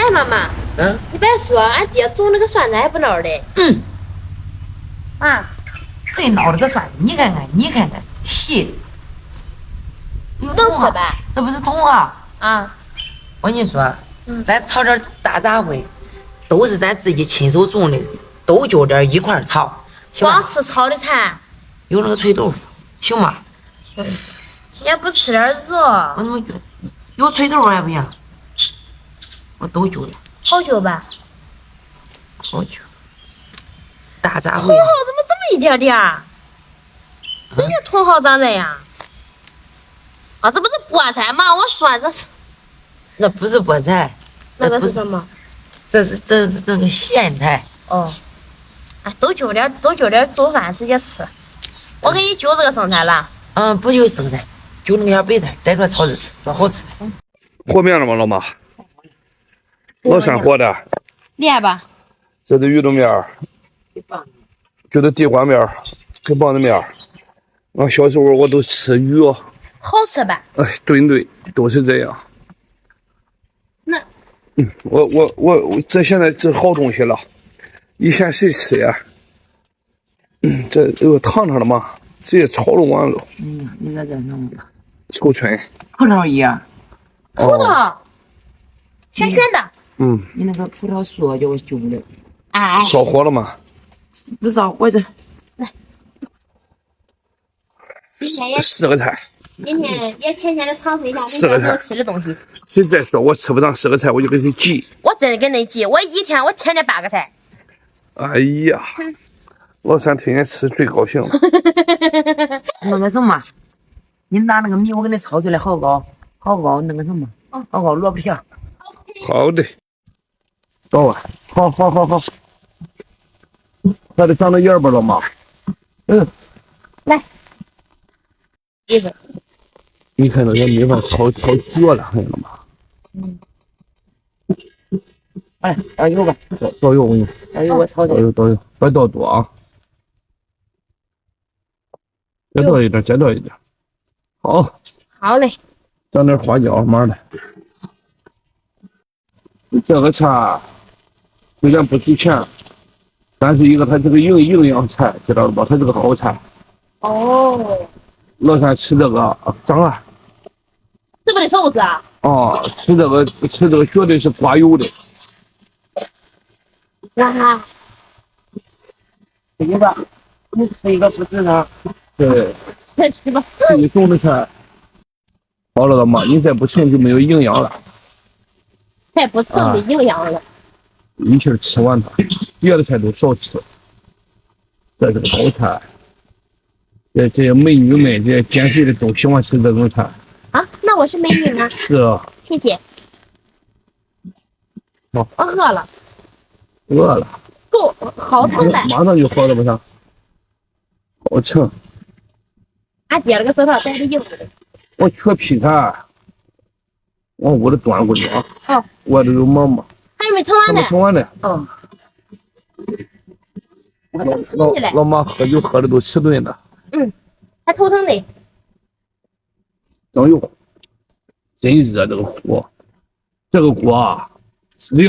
哎，妈妈，你别说，俺爹种那个蒜子还不孬的。最孬的个蒜，你看看，细，能吃吧？这不是桶啊！我跟你说，咱炒点大杂烩，都是咱自己亲手种的，都就点一块炒，行吧？光吃炒的馋，有那个脆豆腐，行吗？也不吃点肉。我怎么有脆豆腐还不行？我都揪了，好久吧？好揪。大杂烩。茼蒿怎么这么一点点儿？人家茼蒿长这样。这不是菠菜吗？我说这是。那不是菠菜，那个是什么？这是那个咸菜。都揪点做饭直接吃。我给你揪这个生菜了。不就生菜，就那个小白菜，带出来炒着吃，多好吃。和面了吗，老妈？老山和的。练吧。这是鱼豆面儿，就是地瓜面儿，跟棒子面儿。俺小时候我都吃鱼哦。好吃吧？哎，对，都是这样。那。我这现在这好东西了，以前谁吃呀？这有烫烫的嘛，直接炒了完了。你在这弄吧。臭椿。葡萄叶。葡萄。咸咸的。你那个葡萄说叫我揪的。烧火了吗？不烧火这。来。今天也4个菜。今天也浅浅的尝试一下人家吃的东西。谁再说我吃不上4个菜，我就给你急。我真的跟你急，我天天8个菜。哎呀，老三天天吃最高兴了。那个什么，你拿那个米，我给你炒出来好高，那个什么，好高萝卜片。好的，到了，好，还得长点叶吧，老妈。来，一个。你看那个米饭炒绝了，看见了吗？倒油吧，倒油我给你。倒油我炒的。倒油，别倒多啊。再倒一点。好嘞。整点花椒，妈的。这个菜虽然不值钱，但是一个它这个营养菜，知道了吧？它是个好菜。老三吃这个长啊。这不得寿司啊？吃这个绝对是刮油的。吃一个，你吃一个不值当。对。吃吧。自己种的菜。好了，老妈，你再不吃就没有营养了。再不吃没营养了。一气吃完它，别的菜都少吃。这是个好菜。这些美女们，这些减肥的都喜欢吃这种菜。那我是美女吗？是啊。谢谢。好。我饿了。够，好疼的。马上就好了不是？好撑。俺爹那个手套带着硬的。我缺皮菜，往屋里端过去啊。我这有馍馍。还有没盛完呢？还没盛完呢。老妈喝酒喝的都迟钝了。还头疼呢。酱油，真热这个火，这个锅啊，只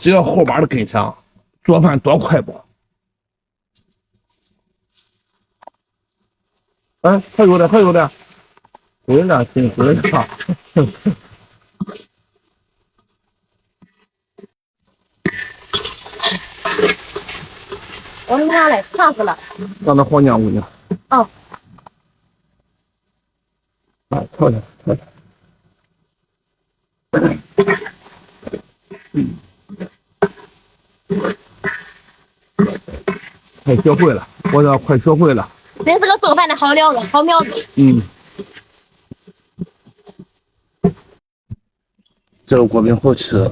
要后边的跟上，做饭多快吧。还有的，对了，真会了。我拿来烫死了。让那黄姜姑娘。漂亮。快学会了，我这快学会了。真是个做饭的好苗子。这个锅饼好吃，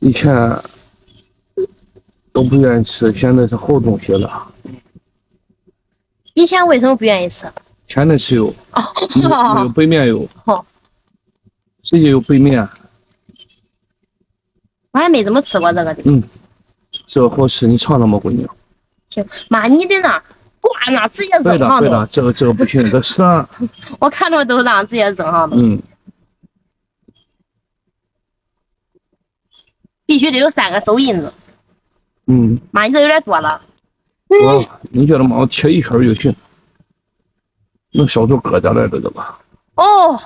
以前都不愿意吃，现在是好东西了。以前为什么不愿意吃？天天吃油。没有白面油。直接有白面。我还没怎么吃过这个的。这个好吃，你尝尝吧，闺女。行，妈，你在那挂那直接扔上头。对的，这个不行，这是。我看着都让直接扔上头。必须得有3个手印子。嗯，妈，你这有点多了。你觉得嘛，我切一圈就行，能小出疙瘩来了，这个。哦，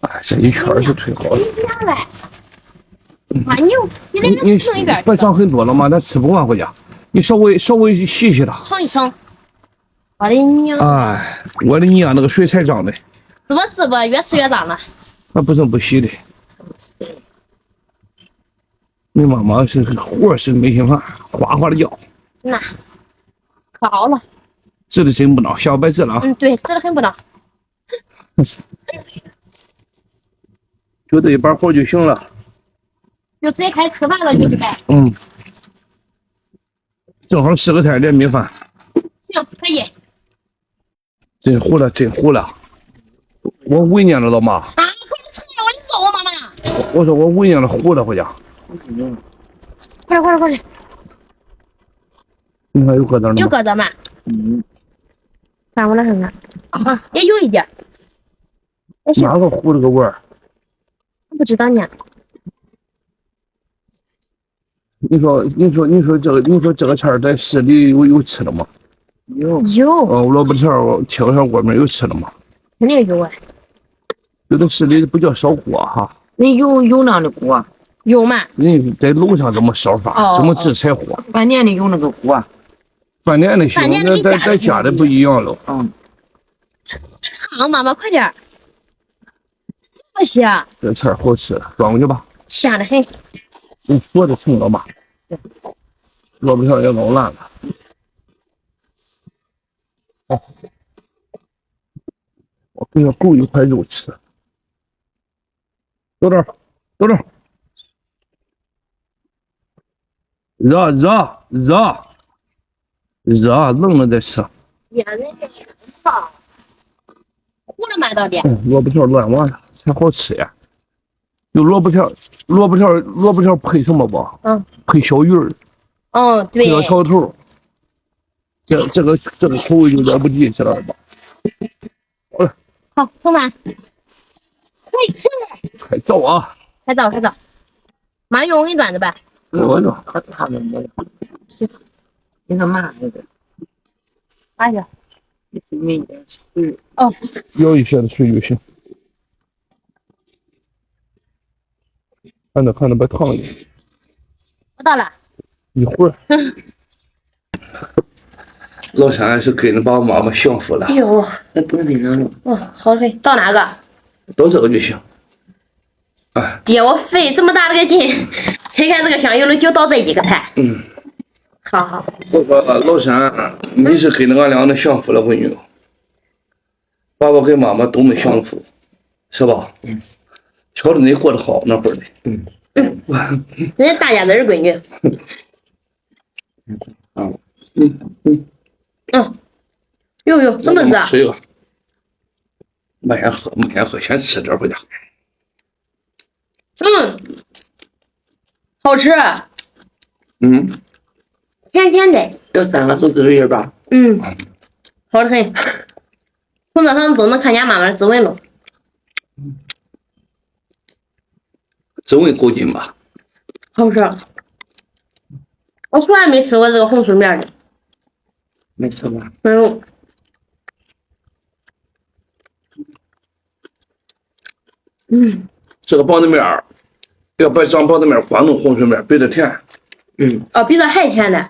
哎，这一圈是最好的。来，妈，你你那个剩一边别长很多了嘛，咱吃不完回家。你稍微洗洗它。盛一盛。我的娘！哎，我的娘，那个水才脏的，怎么这不越吃越脏了？那不生不洗的。你妈妈是活是没心烦，哗哗的叫。那可好了。治的真不孬，下午别治了啊。对，治的很不孬。就这一半活就行了。就直接开始吃饭了，就是呗。正好吃个菜连米饭。行，可以。真糊了，真糊了。我喂你了，老妈。啊！快点吃呀！我得揍我妈妈。我说我喂你了，糊了回家。快点！你看有疙瘩了吗？有疙瘩吗？翻过来看看。啊，也有一点。也行。哪个糊了个味儿？不知道呢。你说这个菜在市里有吃的吗？有。萝卜条切个小锅面有吃的吗？肯定有啊。有的市里不叫烧锅哈。那有那样的锅。有嘛？人家在楼上这么烧法，这么制柴火。饭店里有那个锅。饭店的行，咱家的不一样了。尝妈妈快点。可惜啊。这菜好吃，端过去吧。香得很。你说的成了吧？萝卜条也老烂了。我给你够一块肉吃。走这儿。热，冷了再吃。呀，人家烫，糊了吗？到底？萝卜条乱完了，才好吃呀。有萝卜条配什么不？配小鱼儿。对。配个潮头。这个口味就了不地，知道吧？好了。好，盛饭。快走啊！快走。妈用我给你端着呗。我呢？他们没有。你干嘛那个？哎呀，你没点水。舀一些的水就行。看着别烫了。我到了。一会儿。老三是跟着爸爸妈妈享福了。哎呦，那不能给那了。好嘞，到哪个？到这个就行。爹，我费这么大的个劲，拆开这个香油了，就倒这一个菜。好。我说老三，你是跟着俺俩那享福了，闺女。爸爸跟妈妈都没享福，是吧？瞧着你过得好那会儿的。人家大家都是闺女。哟，这么热。水吧。慢点喝，先吃点回家。好吃。甜的。有3个手指头印吧？好的很。从这上都能看见妈妈的指纹了。指纹够劲吧？好吃。我从来没吃过这个红薯面的。没吃过。没有。这个棒子面要把长棒子面光弄红薯面，比这甜。比这还甜的。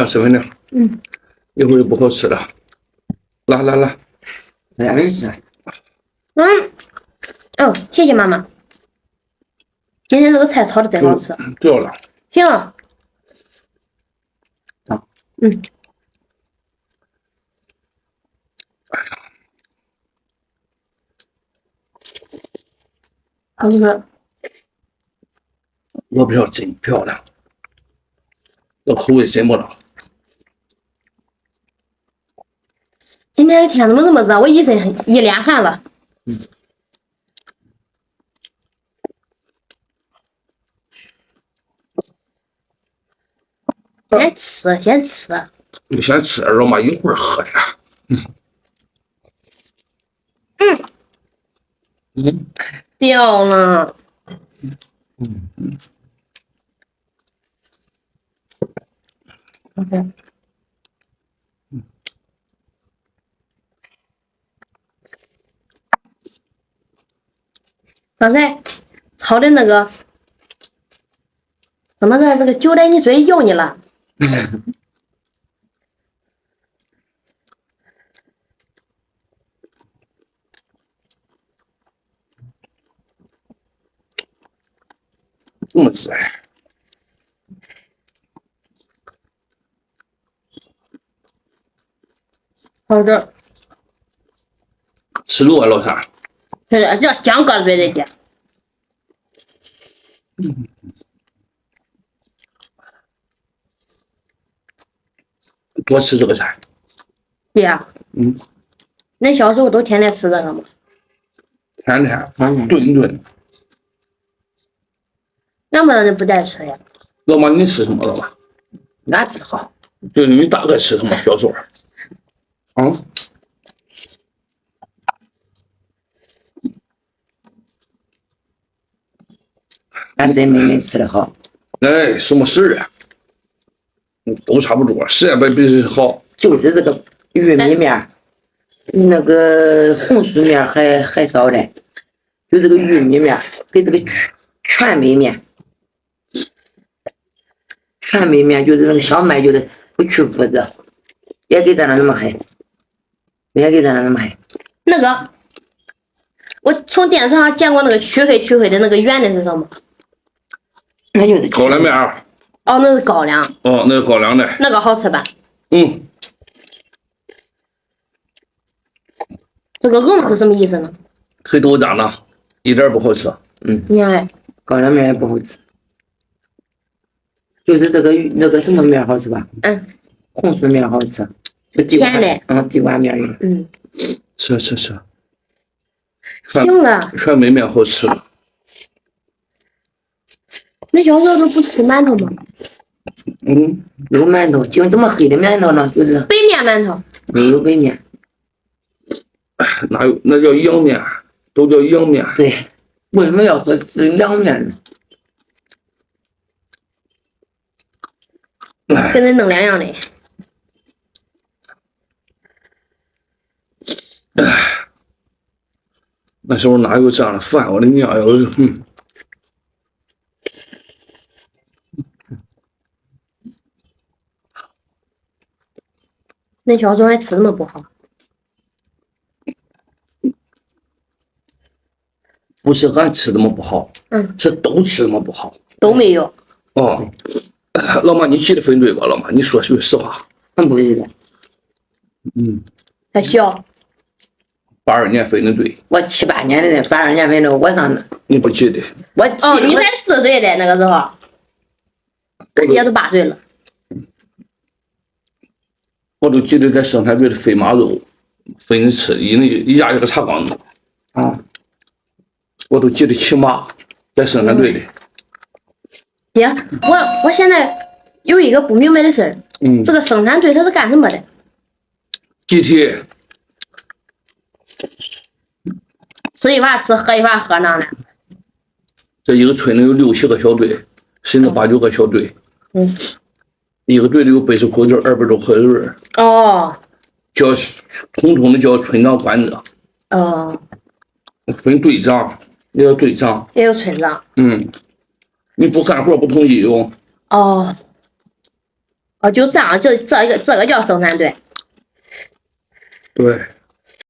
吃分量。一会儿就不好吃了。来。来没事。谢谢妈妈。今天这个菜炒的真好吃。对了。行。好吃。萝卜条真漂亮，这口味真不孬。今天的天怎么那么热？我一脸汗了。先吃。你先吃，老妈一会儿喝去。嗯掉了。OK。刚才炒的那个怎么的，这个酒在你嘴里咬你了？这么吃，好的，吃肉啊，老三。这香搁嘴里去。多吃这个菜。对呀，嗯，恁小时候都天天吃这个吗？天天顿顿。俺们那不带吃呀。老妈，你吃什么了吗？俺吃好，就是你大哥吃什么？小时候。啊？俺真没恁吃的好。哎，什么事啊？都差不多，谁也不比谁好。就是这个玉米面，那个红薯面还少嘞，就这个玉米面跟这个全麦面，全麦面就是那个小麦，就是不去麸子，也给咱那么黑，也给咱那么黑。那个，我从电视上见过那个黢黑的那个圆的是什么？那就是高粱面儿。哦，那是高粱，哦，那是高粱的。那个好吃吧？嗯，这个硬是什么意思呢？黑豆渣呢，一点儿不好吃。你看嘞，高粱面也不好吃，就是这个那个什么面好吃吧？红薯面好吃，就地瓜甜的，地瓜面儿。吃。行了，全麦面好吃。那小时候都不吃馒头吗？有馒头，净这么黑的馒头呢，就是白面馒头。没有白面。哪有？那叫阳面，都叫阳面。对，为什么要说是凉面呢？跟恁弄两样的。那时候哪有这样的饭？我的娘哟！恁小时候还吃那么不好？不是俺吃的么不好，是都吃的么不好。都没有。哦，老妈，你记得分队吧？老妈，你说句实话。不记得。还小。82年分的队。我78年的，82年分的，我上的。你不记得？哦，你才4岁的那个时候，俺姐都8岁了。我都记得在生产队的飞马肉分着吃，一家一个茶缸子。我都记得骑马在生产队里。姐，我现在有一个不明白的事儿。这个生产队它是干什么的？集体。吃一碗吃，喝一碗喝那的。这一个村里有6、7个小队，甚至8、9个小队。一个队里有80口子，200多口人。哦。统统的叫村长管着。分队长，也有队长，也有村长。你不干活不同意哟。就这样，这个叫生产队。对。